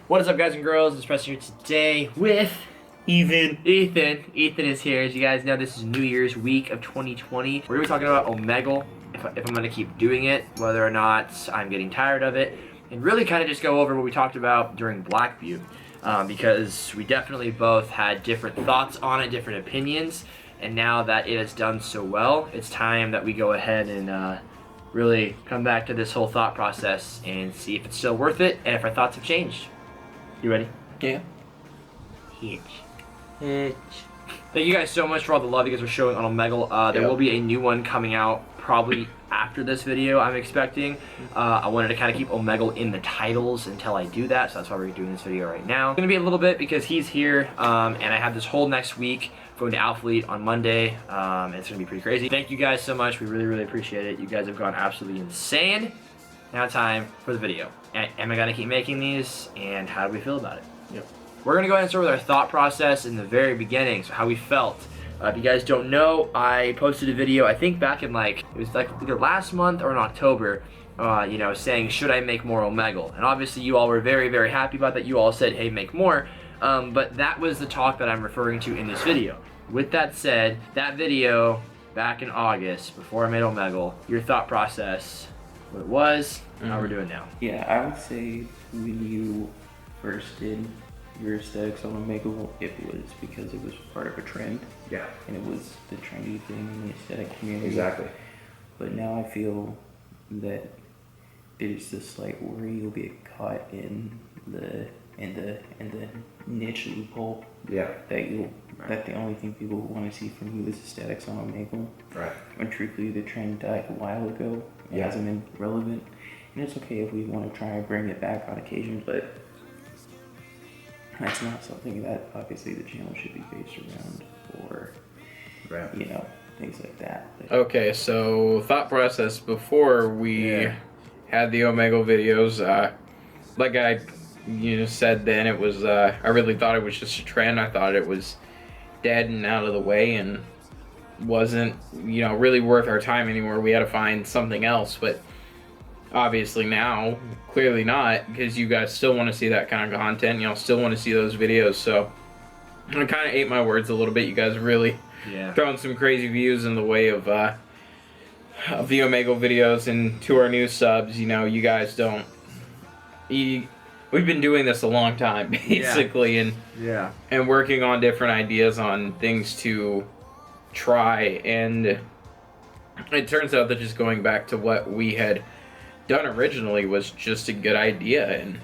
What is up, guys and girls? It's Preston here today with Ethan. Ethan is here. As you guys know, this is New Year's week of 2020. We're going to be talking about Omegle, if I'm going to keep doing it, whether or not I'm getting tired of it, and really kind of just go over what we talked about during Blackview, because we definitely both had different thoughts on it, different opinions, and now that it has done so well, it's time that we go ahead and really come back to this whole thought process and see if it's still worth it and if our thoughts have changed. You ready? Yeah. Hitch. Thank you guys so much for all the love you guys are showing on Omegle. There will be a new one coming out probably after this video, I'm expecting. I wanted to kind of keep Omegle in the titles until I do that, so that's why we're doing this video right now. It's going to be a little bit because he's here, and I have this whole next week going to Alphalete on Monday. It's going to be pretty crazy. Thank you guys so much. We really, really appreciate it. You guys have gone absolutely insane. Now time for the video. Am I going to keep making these, and how do we feel about it? Yep. We're going to go ahead and start with our thought process in the very beginning, so how we felt. If you guys don't know, I posted a video, I think back in it was like either last month or in October, you know, saying, should I make more Omegle? And obviously you all were very, very happy about that. You all said, hey, make more. But that was the talk that I'm referring to in this video. With that said, that video back in August, before I made Omegle, your thought process, what it was, and how we're doing now. Yeah, I would say when you first did your aesthetics on Omegle, it was because it was part of a trend. Yeah. And it was the trendy thing in the aesthetic community. Exactly. But now I feel that there's this slight worry you'll get caught in the niche loophole. Yeah. That the only thing people want to see from you is aesthetics on Omegle. Right. When truthfully the trend died a while ago. It hasn't been relevant. And it's okay if we want to try and bring it back on occasion, but that's not something that obviously the channel should be based around, or you know, things like that. But okay, so thought process before we had the Omegle videos, like I said then, it was I really thought it was just a trend. I thought it was dead and out of the way and wasn't really worth our time anymore. We had to find something else, but obviously now clearly not, because you guys still want to see that kind of content, still want to see those videos. So I kind of ate my words a little bit. You guys really throwing some crazy views in the way of the Omegle videos. And to our new subs, you guys don't we've been doing this a long time basically, and working on different ideas on things to try, and it turns out that just going back to what we had done originally was just a good idea. And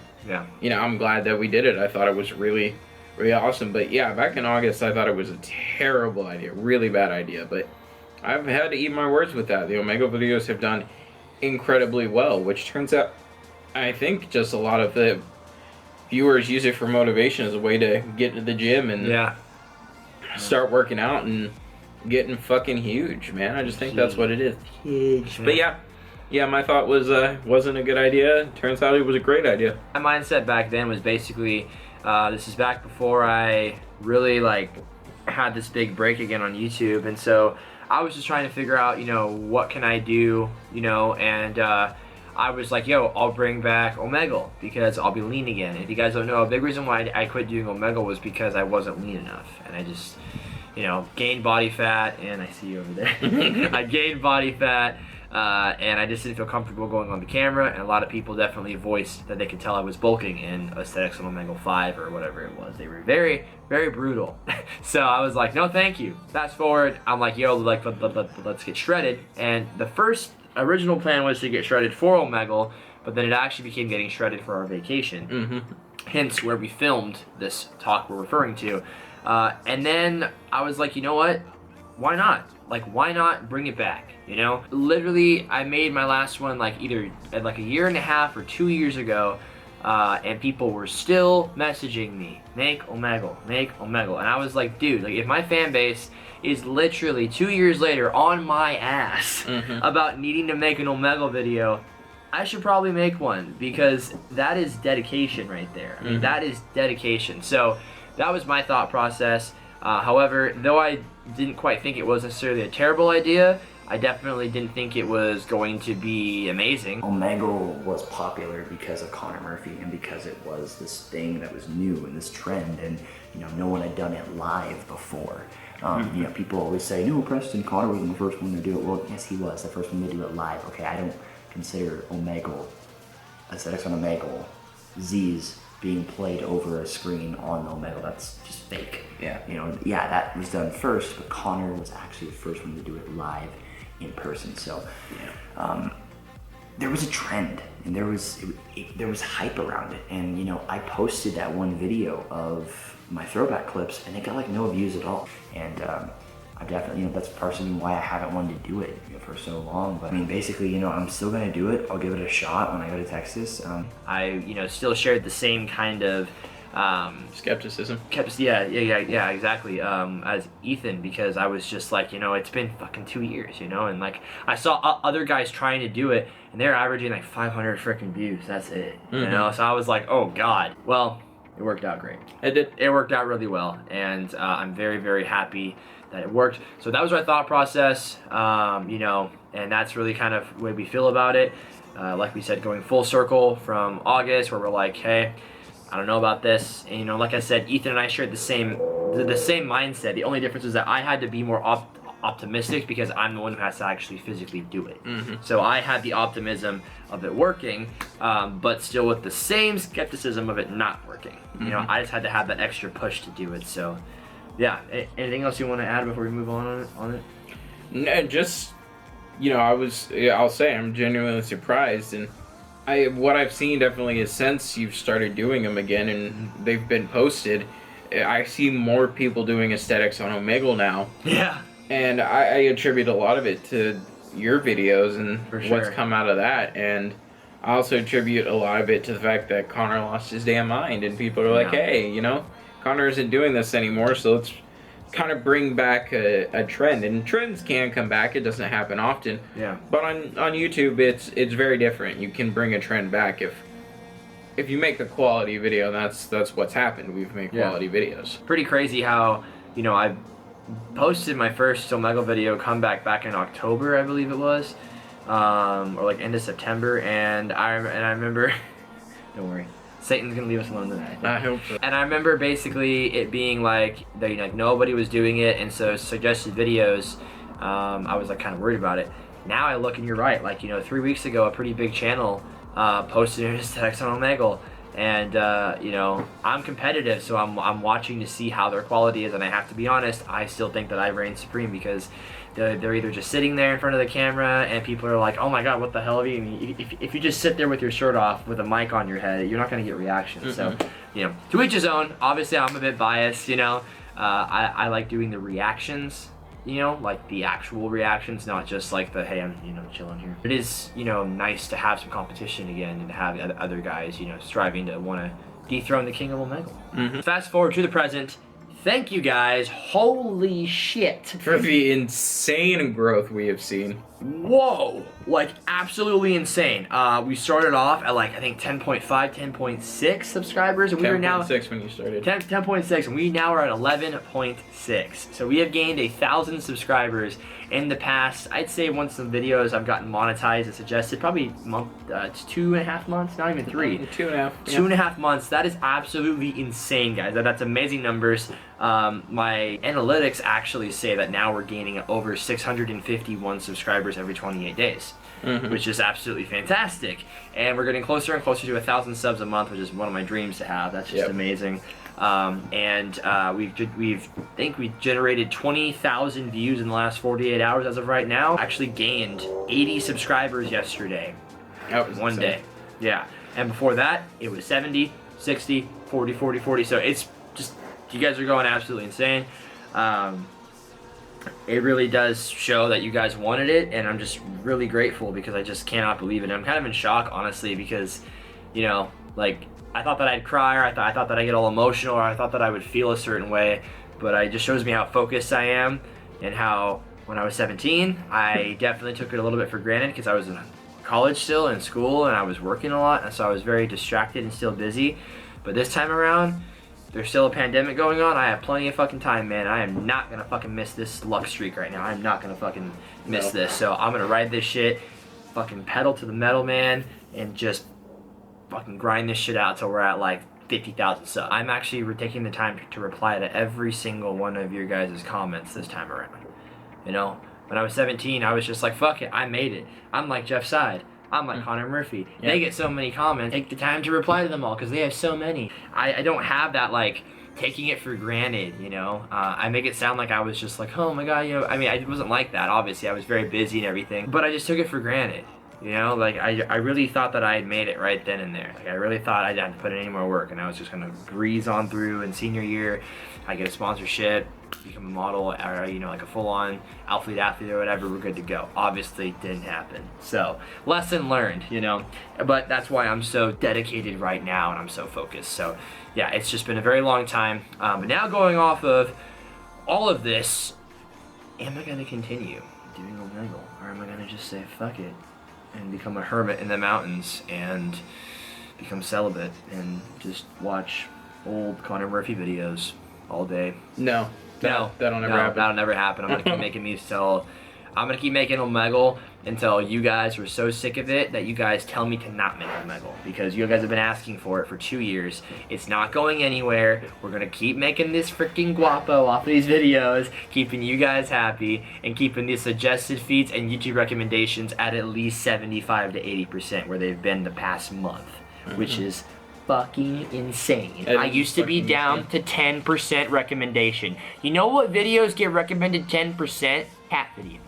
I'm glad that we did it. I thought it was really, really awesome. But yeah, back in August I thought it was a terrible idea, really bad idea, but I've had to eat my words with that. The Omegle videos have done incredibly well, which turns out I think just a lot of the viewers use it for motivation, as a way to get into the gym and start working out and getting fucking huge, man. I just think that's what it is. Huge. But yeah, my thought was wasn't a good idea. Turns out it was a great idea. My mindset back then was basically, this is back before I really had this big break again on YouTube, and so I was just trying to figure out, what can I do, and I was like, yo, I'll bring back Omegle because I'll be lean again. And if you guys don't know, a big reason why I quit doing Omegle was because I wasn't lean enough, and I just, gained body fat, and I see you over there. I gained body fat. And I just didn't feel comfortable going on the camera, and a lot of people definitely voiced that they could tell I was bulking in aesthetics on Omegle 5 or whatever it was. They were very, very brutal. So I was like, no thank you. Fast forward, I'm like, yo, let's get shredded. And the first original plan was to get shredded for Omegle, but then it actually became getting shredded for our vacation. Hence where we filmed this talk we're referring to. And then I was like, you know what? Why not? Why not bring it back? Literally, I made my last one either a year and a half or 2 years ago, and people were still messaging me, make Omegle, make Omegle. And I was like, dude, if my fan base is literally 2 years later on my ass about needing to make an Omegle video, I should probably make one, because that is dedication right there. I mean, that is dedication. So that was my thought process. However, though I didn't quite think it was necessarily a terrible idea, I definitely didn't think it was going to be amazing. Omegle was popular because of Connor Murphy and because it was this thing that was new and this trend, and you know, no one had done it live before. You know, people always say, no, Preston, Connor wasn't the first one to do it. Well, yes, he was the first one to do it live. Okay, I don't consider Omegle, aesthetics on Omegle, Z's being played over a screen on Omegle. That's just fake. Yeah. You know, yeah, that was done first, but Connor was actually the first one to do it live in person. So there was a trend, and there was hype around it. And you know, I posted that one video of my throwback clips, and it got like no views at all. And I definitely, you know, that's partially why I haven't wanted to do it, you know, for so long. But I mean, basically, you know, I'm still gonna do it. I'll give it a shot when I go to Texas. I, you know, still shared the same kind of Skepticism. yeah, exactly, as Ethan, because I was just like, you know, it's been fucking 2 years, you know, and like I saw other guys trying to do it, and they're averaging like 500 freaking views. That's it, you know. So I was like, oh god. Well, it worked out great. It did. It worked out really well, and I'm very, very happy that it worked. So that was our thought process, you know, and that's really kind of the way we feel about it. Like we said, going full circle from August, where we're like, hey, I don't know about this, and you know, like I said, Ethan and I shared the same mindset. The only difference is that I had to be more optimistic because I'm the one who has to actually physically do it. So I had the optimism of it working, but still with the same skepticism of it not working. You know, I just had to have that extra push to do it. So yeah, anything else you want to add before we move on it? No, just, you know, I'll say I'm genuinely surprised, and what I've seen definitely is since you've started doing them again and they've been posted, I see more people doing aesthetics on Omegle now. Yeah. And I attribute a lot of it to your videos and what's come out of that. And I also attribute a lot of it to the fact that Connor lost his damn mind, and people are like, hey, you know, Connor isn't doing this anymore, so let's kind of bring back a trend. And trends can come back, it doesn't happen often. Yeah. But on YouTube, it's very different. You can bring a trend back if you make a quality video. That's what's happened. We've made quality videos. Pretty crazy how, you know, I posted my first Omegle video comeback back in October, I believe it was, or like end of September, and I remember don't worry, Satan's gonna leave us alone tonight. I hope so. And I remember basically it being like that, you know, like nobody was doing it, and so suggested videos, I was like kind of worried about it. Now I look and you're right, like, you know, 3 weeks ago a pretty big channel posted an aesthetics on Omegle, and you know, I'm competitive, so I'm watching to see how their quality is, and I have to be honest, I still think that I reign supreme because they're either just sitting there in front of the camera and people are like, oh my god, what the hell are you? If you just sit there with your shirt off with a mic on your head, you're not going to get reactions. So, you know, to each his own. Obviously, I'm a bit biased, you know. I like doing the reactions, you know, like the actual reactions, not just like the, hey, I'm, you know, chilling here. It is, you know, nice to have some competition again and to have other guys, you know, striving to want to dethrone the king of Omegle. Fast forward to the present. Thank you guys. Holy shit. For the insane growth we have seen. Whoa. Like, absolutely insane. We started off at like, I think 10.5, 10.6 subscribers, and we are now 10.6 when you started. 10.6, and we now are at 11.6. So we have gained 1,000 subscribers in the past, I'd say, once the videos I've gotten monetized and suggested, probably it's 2.5 months, not even 3. 2.5. Yeah. 2.5 months. That is absolutely insane, guys. That's amazing numbers. My analytics actually say that now we're gaining over 651 subscribers every 28 days, which is absolutely fantastic. And we're getting closer and closer to 1,000 subs a month, which is one of my dreams to have. That's just amazing. We generated 20,000 views in the last 48 hours as of right now. Actually gained 80 subscribers yesterday. That was one day. Yeah. And before that, it was 70, 60, 40, 40, 40. So it's just, you guys are going absolutely insane. It really does show that you guys wanted it, and I'm just really grateful because I just cannot believe it. I'm kind of in shock, honestly, because, you know, like, I thought that I'd cry, or I thought that I'd get all emotional, or I thought that I would feel a certain way, but it just shows me how focused I am, and how when I was 17, I definitely took it a little bit for granted because I was in college still, in school, and I was working a lot, and so I was very distracted and still busy. But this time around, there's still a pandemic going on. I have plenty of fucking time, man. I am not gonna fucking miss this luck streak right now. I'm not gonna fucking miss this. So I'm gonna ride this shit, fucking pedal to the metal, man, and just fucking grind this shit out till we're at like 50,000 subs. I'm actually taking the time to reply to every single one of your guys' comments this time around. You know, when I was 17, I was just like, fuck it, I made it. I'm like Jeff Side. I'm like Connor Murphy. Yeah. They get so many comments. Take the time to reply to them all because they have so many. I don't have that, like, taking it for granted, you know. I make it sound like I was just like, oh my god, you know. I mean, I wasn't like that, obviously. I was very busy and everything. But I just took it for granted, you know. Like, I really thought that I had made it right then and there. Like, I really thought I didn't have to put in any more work. And I was just going to breeze on through. In senior year, I get a sponsorship, become a model, or, you know, like a full-on athlete or whatever, we're good to go. Obviously didn't happen. So lesson learned, you know. But that's why I'm so dedicated right now and I'm so focused. So yeah, it's just been a very long time. But now going off of all of this, am I going to continue doing Omegle, or am I going to just say fuck it and become a hermit in the mountains and become celibate and just watch old Connor Murphy videos all day? No. That'll never happen. That'll never happen. I'm gonna keep making these till I'm gonna keep making Omegle until you guys are so sick of it that you guys tell me to not make Omegle, because you guys have been asking for it for 2 years. It's not going anywhere. We're gonna keep making this freaking guapo off of these videos, keeping you guys happy and keeping these suggested feeds and YouTube recommendations at least 75 to 80% where they've been the past month, which is fucking insane. I used to be down to 10% recommendation. You know what videos get recommended 10%? Cat videos.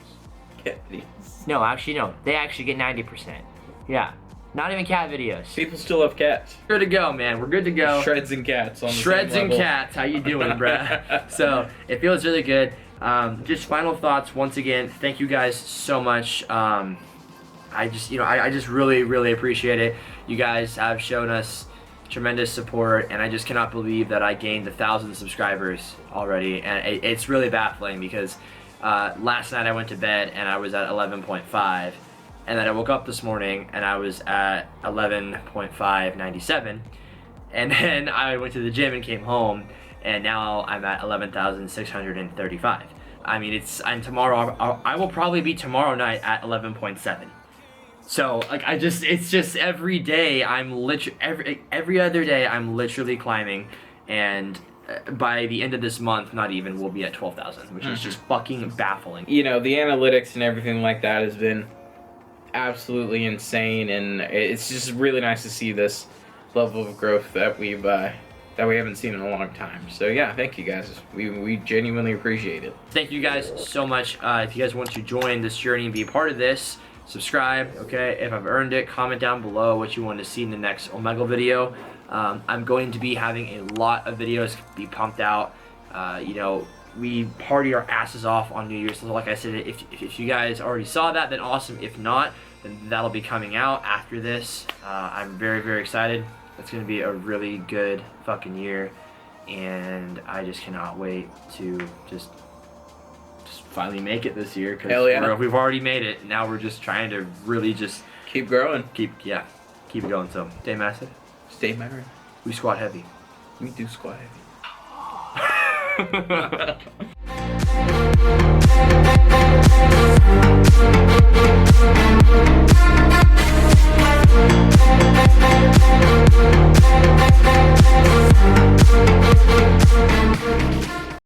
Cat videos. No, actually no. They actually get 90%. Yeah. Not even cat videos. People still have cats. We're good to go, man. We're good to go. Shreds and cats on the Shreds same and level. cats. How you doing, bruh? So, it feels really good. Just final thoughts. Once again, thank you guys so much. I just really, really appreciate it. You guys have shown us tremendous support, and I just cannot believe that I gained 1,000 subscribers already, and it's really baffling because last night I went to bed and I was at 11.5, and then I woke up this morning and I was at 11.597, and then I went to the gym and came home, and now I'm at 11,635. I mean, and tomorrow I will probably be tomorrow night at 11.7. So, like, it's just every day I'm every other day I'm literally climbing, and by the end of this month, not even, we'll be at 12,000, which is just fucking baffling. You know, the analytics and everything like that has been absolutely insane, and it's just really nice to see this level of growth that we haven't seen in a long time. So yeah, thank you guys. We genuinely appreciate it. Thank you guys so much. If you guys want to join this journey and be a part of this, subscribe, okay? If I've earned it, comment down below what you want to see in the next Omegle video. I'm going to be having a lot of videos be pumped out. You know, we party our asses off on New Year's. So like I said, if you guys already saw that, then awesome. If not, then that'll be coming out after this. I'm very, very excited. It's going to be a really good fucking year, and I just cannot wait to just finally make it this year, because we've already made it. Now we're just trying to really just keep growing. Keep it going. So stay massive. Stay MIRIN. We squat heavy. We do squat heavy.